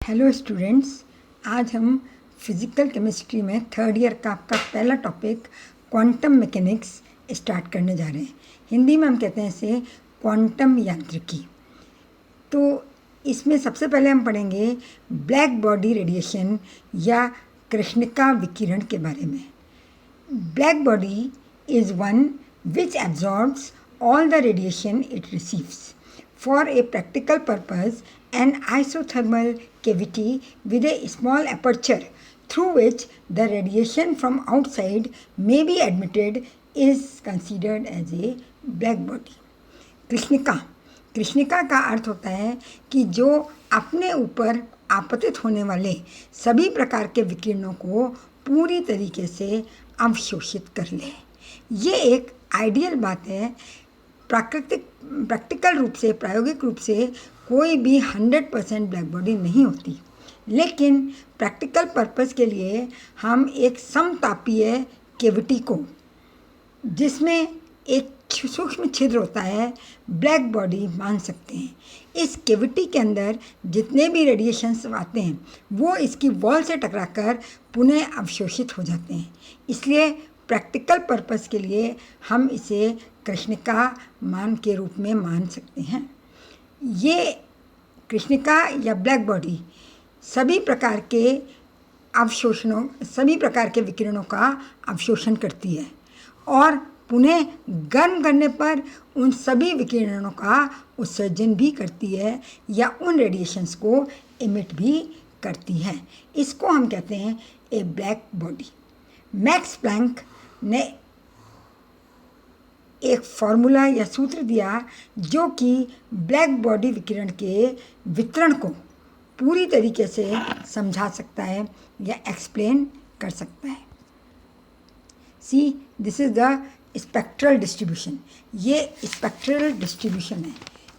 Hello students, आज हम physical chemistry में थर्ड ईयर का आपका पहला टॉपिक क्वांटम मैकेनिक्स स्टार्ट करने जा रहे हैं। हिंदी में हम कहते हैं इसे क्वांटम यांत्रिकी। तो इसमें सबसे पहले हम पढ़ेंगे ब्लैक बॉडी रेडिएशन या कृष्णिका विकिरण के बारे में। Black body is one which absorbs all the radiation it receives. For a practical purpose, an isothermal cavity with a small aperture through which the radiation from outside may be admitted is considered as a black body. कृष्णिका का अर्थ होता है कि जो अपने ऊपर आपतित होने वाले सभी प्रकार के विकिरणों को पूरी तरीके से अवशोषित कर ले। ये एक आइडियल बात है। प्रैक्टिकल रूप से, प्रायोगिक रूप से कोई भी 100% ब्लैक बॉडी नहीं होती, लेकिन प्रैक्टिकल पर्पस के लिए हम एक समतापीय कैविटी को, जिसमें एक सूक्ष्म छिद्र होता है, ब्लैक बॉडी मान सकते हैं। इस कैविटी के अंदर जितने भी रेडिएशंस आते हैं वो इसकी वॉल से टकराकर पुनः अवशोषित हो जाते हैं। इसलिए प्रैक्टिकल पर्पस के लिए हम इसे कृष्णिका मान के रूप में मान सकते हैं। ये कृष्णिका या ब्लैक बॉडी सभी प्रकार के विकिरणों का अवशोषण करती है और पुनः गर्म करने पर उन सभी विकिरणों का उत्सर्जन भी करती है या उन रेडिएशंस को इमिट भी करती है। इसको हम कहते हैं ए ब्लैक बॉडी। मैक्स प्लैंक ने एक फॉर्मूला या सूत्र दिया जो कि ब्लैक बॉडी विकिरण के वितरण को पूरी तरीके से समझा सकता है या एक्सप्लेन कर सकता है। See, this is the spectral distribution. ये स्पेक्ट्रल डिस्ट्रीब्यूशन है।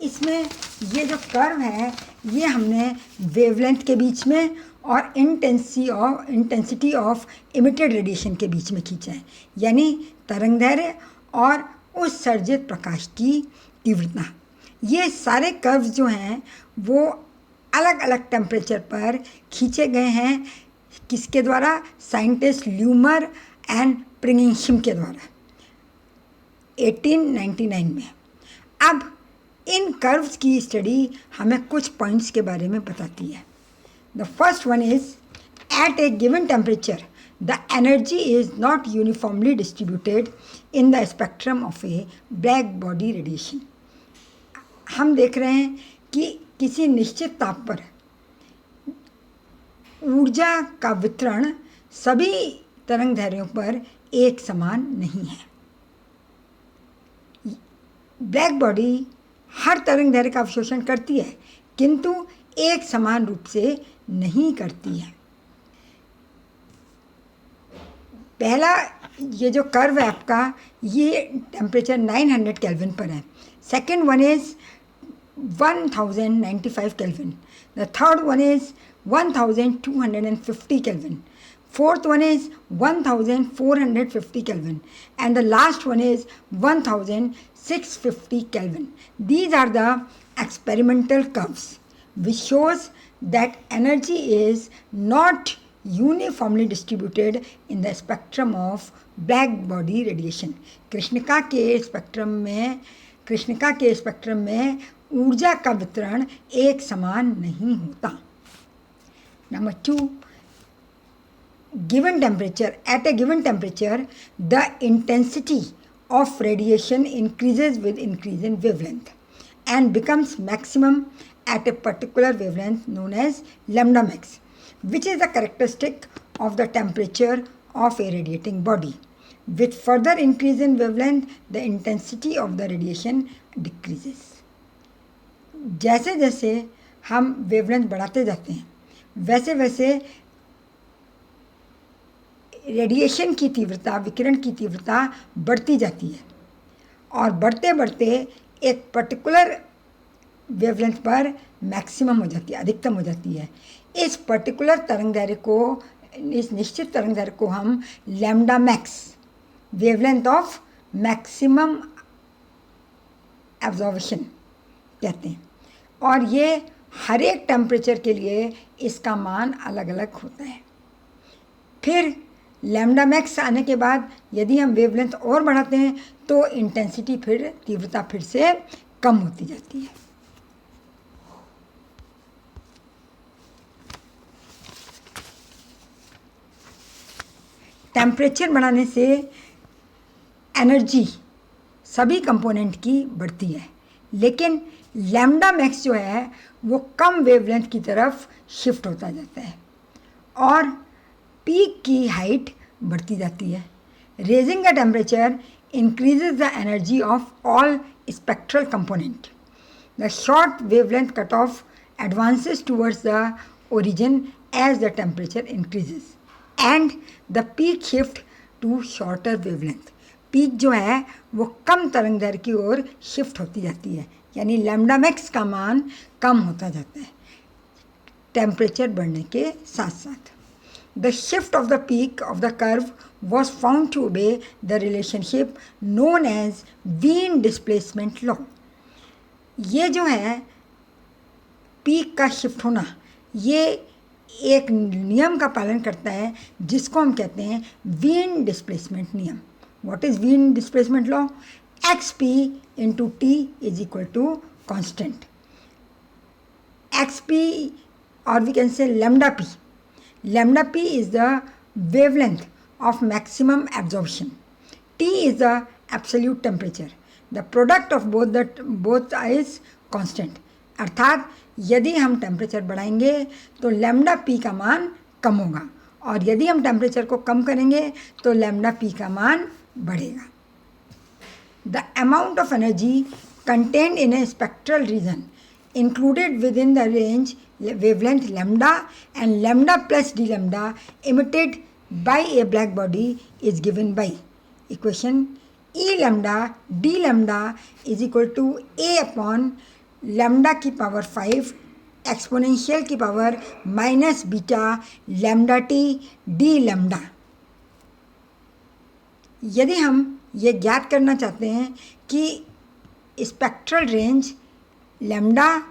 इसमें ये जो कर्व है ये हमने वेवलेंथ के बीच में और इंटेंसिटी ऑफ इमिटेड रेडिएशन के बीच में खींचा है, यानी तरंगदैर्घ्य और उत्सर्जित प्रकाश की तीव्रता। ये सारे कर्व्स जो हैं वो अलग अलग टेम्परेचर पर खींचे गए हैं। किसके द्वारा? साइंटिस्ट ल्यूमर एंड प्रिंगिंगशिम के द्वारा 1899 में। अब इन कर्व्स की स्टडी हमें कुछ पॉइंट्स के बारे में बताती है। The first one is at a given temperature the energy is not uniformly distributed in the spectrum of a black body radiation. हम देख रहे हैं कि किसी निश्चित ताप पर ऊर्जा का वितरण सभी तरंगदैर्घ्यों पर एक समान नहीं है। ब्लैक बॉडी हर तरंगदैर्घ्य का अवशोषण करती है किंतु एक समान रूप से नहीं करती है। पहला ये जो कर्व है आपका, ये टेम्परेचर 900 केल्विन पर है। Second one is 1095 kelvin. The third one is 1250 kelvin. Fourth one is 1450 Kelvin and the last one is 1650 Kelvin. These are the experimental curves which shows that energy is not uniformly distributed in the spectrum of black body radiation. कृष्णिका के spectrum में ऊर्जा का वितरण एक समान नहीं होता। Number 2, given temperature, at a given temperature the intensity of radiation increases with increase in wavelength and becomes maximum at a particular wavelength known as lambda max, which is the characteristic of the temperature of a radiating body. With further increase in wavelength the intensity of the radiation decreases. जैसे जैसे हम wavelength बढ़ाते जाते हैं वैसे वैसे radiation की तीव्रता, विकिरण की तीव्रता बढ़ती जाती है और बढ़ते बढ़ते एक पर्टिकुलर वेवलेंथ पर मैक्सिमम हो जाती है, अधिकतम हो जाती है। इस पर्टिकुलर तरंगदैर्घ्य को, इस निश्चित तरंगदैर्घ्य को हम lambda max, wavelength of maximum absorption कहते हैं और ये हर एक टेम्परेचर के लिए इसका मान अलग अलग होता है। फिर लैम्डा मैक्स आने के बाद यदि हम वेवलेंथ और बढ़ाते हैं तो इंटेंसिटी फिर तीव्रता फिर से कम होती जाती है। टेम्परेचर बढ़ाने से एनर्जी सभी कंपोनेंट की बढ़ती है, लेकिन लैम्डा मैक्स जो है वो कम वेवलेंथ की तरफ शिफ्ट होता जाता है और पीक की हाइट बढ़ती जाती है। Raising the temperature increases the energy of all spectral component. The short wavelength cut off advances towards the origin as the temperature increases and the peak shift to shorter wavelength. Peak जो है वो कम तरंग दैर्घ्य की ओर shift होती जाती है, यानी lambda max का मान कम होता जाता है टेम्परेचर बढ़ने के साथ साथ। The shift of the peak of the curve was found to obey the relationship known as Wien displacement law. ये जो है पीक का शिफ्ट होना, ये एक नियम का पालन करता है जिसको हम कहते हैं वीन डिस्प्लेसमेंट नियम। What is Wien displacement law? xp into t is equal to constant. xp, or we can say lambda p. Lambda p is the wavelength of maximum absorption. T is the absolute temperature. The product of both is constant. अर्थात यदि हम temperature बढ़ाएंगे तो lambda P का मान कम होगा और यदि हम टेम्परेचर को कम करेंगे तो लैम्डा पी का मान बढ़ेगा। The amount of energy contained in a spectral region included within the range wavelength lambda and lambda plus d lambda emitted by a black body is given by equation E lambda d lambda is equal to A upon lambda की power 5 exponential की power minus beta lambda T D lambda. यदि हम ये ज्ञात करना चाहते हैं कि स्पेक्ट्रल रेंज लैम्डा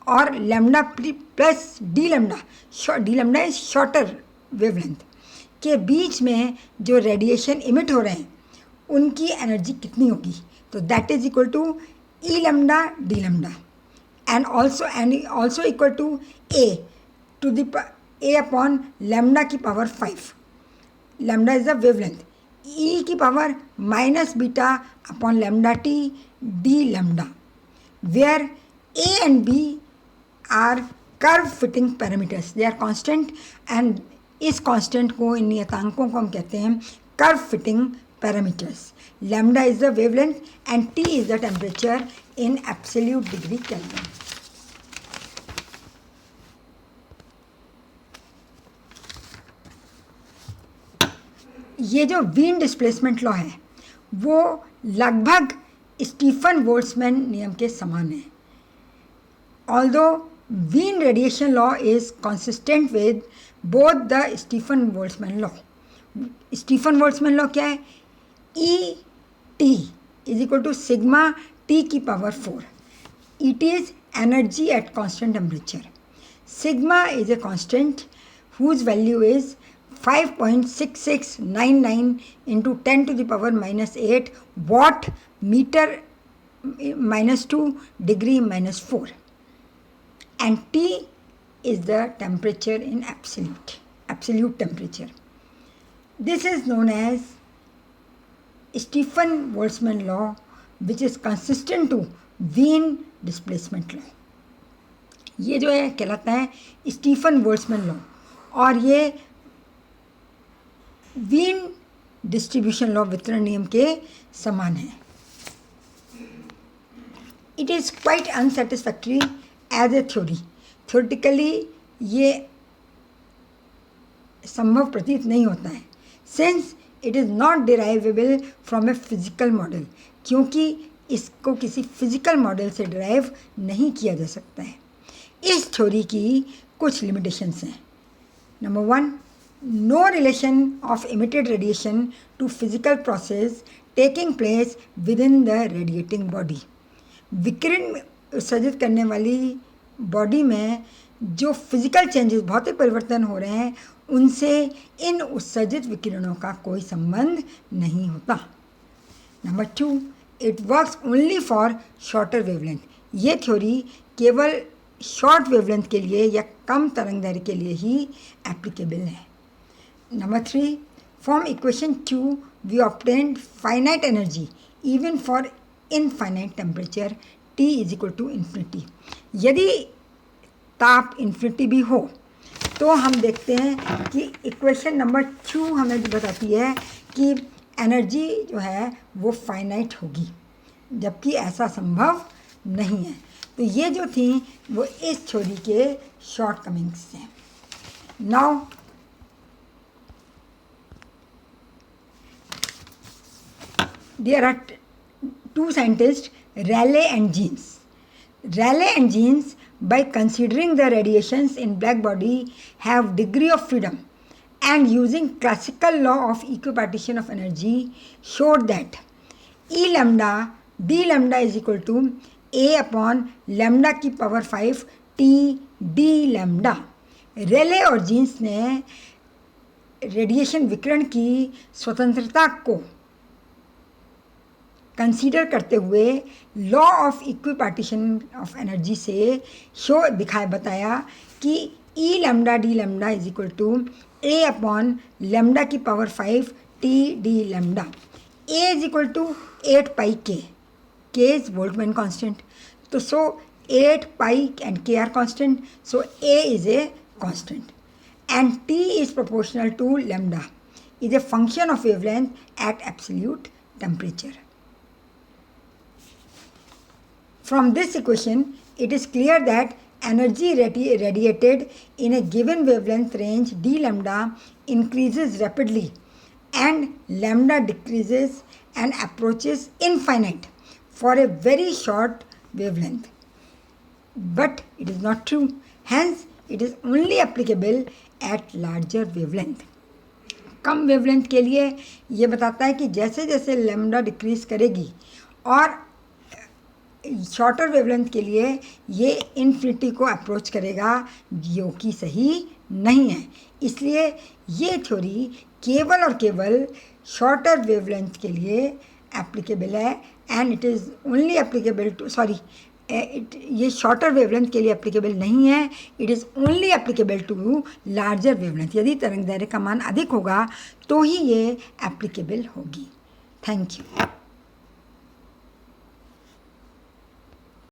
और lambda plus D lambda is shorter wavelength के बीच में जो रेडिएशन इमिट हो रहे हैं उनकी एनर्जी कितनी होगी, तो that is equal to E lambda D lambda and also equal to a upon lambda की power 5। Lambda is the wavelength, E की power minus beta upon lambda T D lambda, where A and B are curve fitting parameters, they are constant and इस constant को, इन नियतांकों को हम कहते हैं curve fitting parameters. Lambda is the wavelength and T is the temperature in absolute degree Kelvin. ये जो वीन डिस्प्लेसमेंट लॉ है वो लगभग स्टीफन बोल्ट्जमैन नियम के समान है। Although Wien radiation law is consistent with both the Stefan Boltzmann law. Stefan Boltzmann law क्या है? E T is equal to sigma T की power 4. It is energy at constant temperature. Sigma is a constant whose value is 5.6699 into 10 to the power minus 8 watt meter minus 2 degree minus 4. And T is the temperature in absolute temperature. This is known as Stefan Boltzmann law, which is consistent to Wien displacement law. ये जो है कहलाता है Stephen Boltzmann law और ये Wien distribution law वितरण नियम के समान है। It is quite unsatisfactory as a theory. Theoretically ये संभव प्रतीत नहीं होता है, since it is not derivable from a physical model, क्योंकि इसको किसी फिजिकल मॉडल से डिराइव नहीं किया जा सकता है। इस थ्योरी की कुछ लिमिटेशंस हैं। Number 1, no relation of emitted radiation to physical process taking place within the radiating body. विकिरण उत्सर्जित करने वाली बॉडी में जो फिजिकल चेंजेस, भौतिक परिवर्तन हो रहे हैं, उनसे इन उत्सर्जित विकिरणों का कोई संबंध नहीं होता। Number 2, it works only for shorter wavelength. ये थ्योरी केवल शॉर्ट वेवलेंथ के लिए या कम तरंग दैर्घ्य के लिए ही एप्लीकेबल है। Number 3, from equation 2 we obtained finite energy even for infinite temperature T is equal to infinity. यदि ताप इन्फिनिटी भी हो तो हम देखते हैं कि इक्वेशन नंबर 2 हमें बताती है कि एनर्जी जो है वो फाइनाइट होगी, जबकि ऐसा संभव नहीं है। तो ये जो थी वो इस थ्योरी के शॉर्टकमिंग्स हैं। Now there are 2 scientist, Rayleigh and Jeans. Rayleigh and Jeans, by considering the radiations in black body have degree of freedom and using classical law of equipartition of energy, showed that E lambda d lambda is equal to A upon lambda की power 5 T d lambda। रेले और jeans ने radiation विकिरण की स्वतंत्रता को consider करते हुए law of equipartition of energy से बताया कि E lambda D lambda is equal to A upon lambda की power 5 T D lambda. A is equal to 8 pi K is Boltzmann constant, तो 8 pi and K are constant, so A is a constant and T is proportional to lambda, is a function of wavelength at absolute temperature. From this equation, it is clear that energy radiated in a given wavelength range d lambda increases rapidly and lambda decreases and approaches infinite for a very short wavelength. But it is not true. Hence, it is only applicable at larger wavelength. Come wavelength के लिए ये बताता है कि जैसे जैसे lambda decrease करेगी और शॉर्टर वेवलेंथ के लिए ये इन्फिनिटी को अप्रोच करेगा, जो कि सही नहीं है। इसलिए ये थ्योरी केवल और केवल शॉर्टर वेवलेंथ के लिए एप्लीकेबल है and it is only applicable to ये शॉर्टर वेवलेंथ के लिए एप्लीकेबल नहीं है, it is only applicable to larger wavelength. यदि तरंग दैर्घ्य का मान अधिक होगा तो ही ये एप्लीकेबल होगी। Thank you.